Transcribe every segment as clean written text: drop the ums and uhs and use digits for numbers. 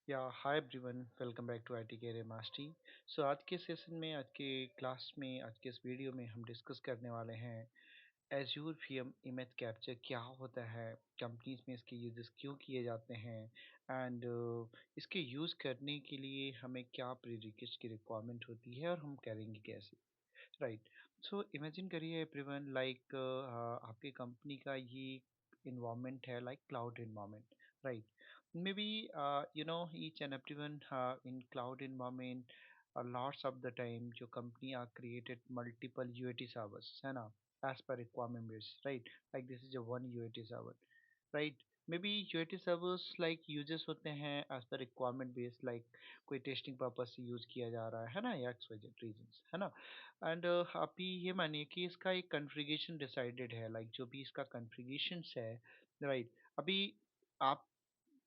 या hi everyone, welcome back to IT career mastery. So आज के सेशन में, आज के क्लास में, आज के इस वीडियो में हम डिस्कस करने वाले हैं एज्योर वीएम इमेज कैप्चर क्या होता है, कंपनीज में इसके यूजेस क्यों किए जाते हैं एंड इसके यूज़ करने के लिए हमें क्या प्रीरिक्विजिट्स की रिक्वायरमेंट होती है और हम करेंगे कैसे। राइट। सो इमेजिन करिए एवरीवन, लाइक आपकी कंपनी का ये इन्वायरमेंट है, like cloud environment. Right. May be each and everyone in cloud environment, lots of the time जो company are created multiple UAT servers है ना, as per requirement base, right? Like this is a one UAT server, right? Maybe UAT servers like uses होते हैं as per requirement base, like कोई testing purpose से use किया जा रहा है ना, या XYZ रीजंस है ना। एंड अभी ये मानिए कि इसका एक कॉन्फ़िगरेशन डिसाइडेड है, लाइक जो भी इसका कॉन्फ़िगरेशन है। राइट। अभी आप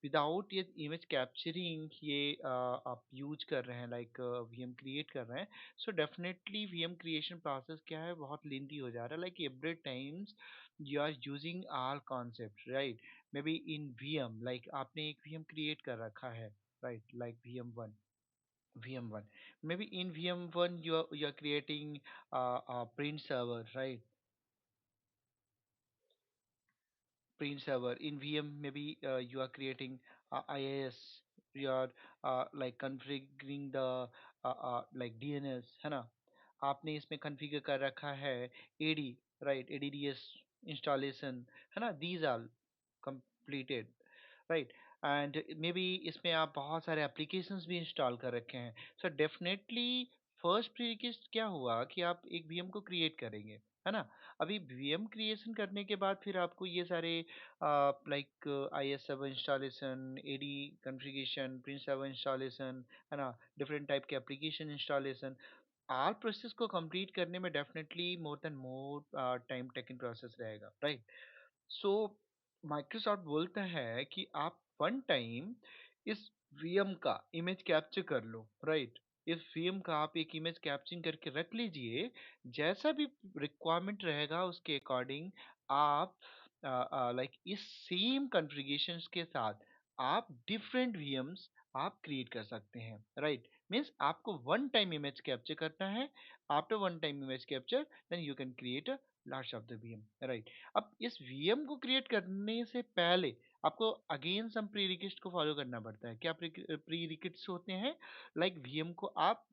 विदाउट ये इमेज कैप्चरिंग ये आप यूज कर रहे हैं, लाइक वीएम क्रिएट कर रहे हैं। So definitely VM creation process क्या है, बहुत लेंथी हो जा रहा है, like every times you are using our concept, right. Maybe in VM, like आपने एक वीएम क्रिएट कर रखा है, right, like VM one, VM1. Maybe in VM1 you are creating a print server, right? Print server in VM. Maybe you are creating IIS. You are like configuring the like DNS, है ना। आपने इसमें configure कर रखा है AD, right? ADDS installation, है ना। These are completed, right. And may be इसमें आप बहुत सारे एप्लीकेशंस भी इंस्टॉल कर रखे हैं। सो डेफिनेटली फर्स्ट प्रीरिक्विजिट क्या हुआ कि आप एक वीएम को क्रिएट करेंगे, है ना। अभी वीएम क्रिएशन करने के बाद फिर आपको ये सारे like IS server installation, AD configuration, print server installation, है ना, डिफरेंट टाइप के एप्लीकेशन इंस्टॉलेशन, आर प्रोसेस को कंप्लीट करने में definitely more than more time taking process रहेगा, राइट। सो माइक्रोसॉफ्ट बोलता है कि आप वन टाइम इस वीएम का इमेज कैप्चर कर लो, राइट। इस वीएम का आप एक इमेज कैप्चरिंग करके रख लीजिए। जैसा भी रिक्वायरमेंट रहेगा उसके अकॉर्डिंग आप लाइक इस सेम कॉन्फ़िगरेशंस के साथ आप डिफरेंट वीएम्स आप क्रिएट कर सकते हैं, राइट। मीन्स आपको वन टाइम इमेज कैप्चर करना है। After one time image capture then you can create a large of the VM, right. अब इस वीएम को क्रिएट करने से पहले आपको अगेन सम प्री रिक्वेस्ट को फॉलो करना पड़ता है। क्या प्री रिक्वेस्ट होते हैं, लाइक वीएम को आप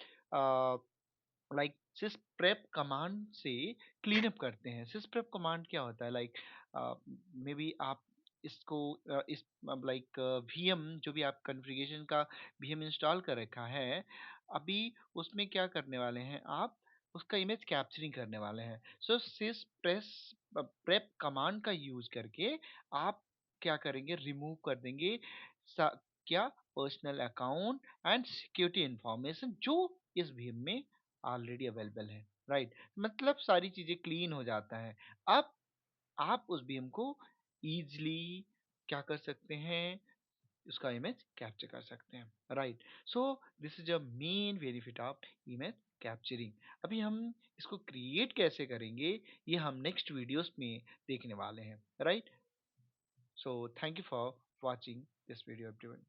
लाइक सिस प्रेप कमांड से क्लीन अप करते हैं। सिस प्रेप कमांड क्या होता है, लाइक मे बी आप इसको इस लाइक वीएम जो भी आप कॉन्फ़िगरेशन का वीएम इंस्टॉल कर रखा है, अभी उसमें क्या करने वाले हैं आप, उसका इमेज कैप्चरिंग करने वाले हैं। सो सिस प्रेस प्रेप कमांड का यूज करके आप क्या करेंगे, रिमूव कर देंगे क्या personal account and security information जो इस वीएम में ऑलरेडी अवेलेबल है, राइट। मतलब सारी चीजें क्लीन हो जाता है। अब आप उस बीम को इजीली क्या कर सकते हैं, उसका इमेज कैप्चर कर सकते हैं, right. So this is a main benefit of image capturing. अभी हम इसको क्रिएट कैसे करेंगे ये हम नेक्स्ट वीडियोस में देखने वाले हैं, right. So thank you for watching this video everyone.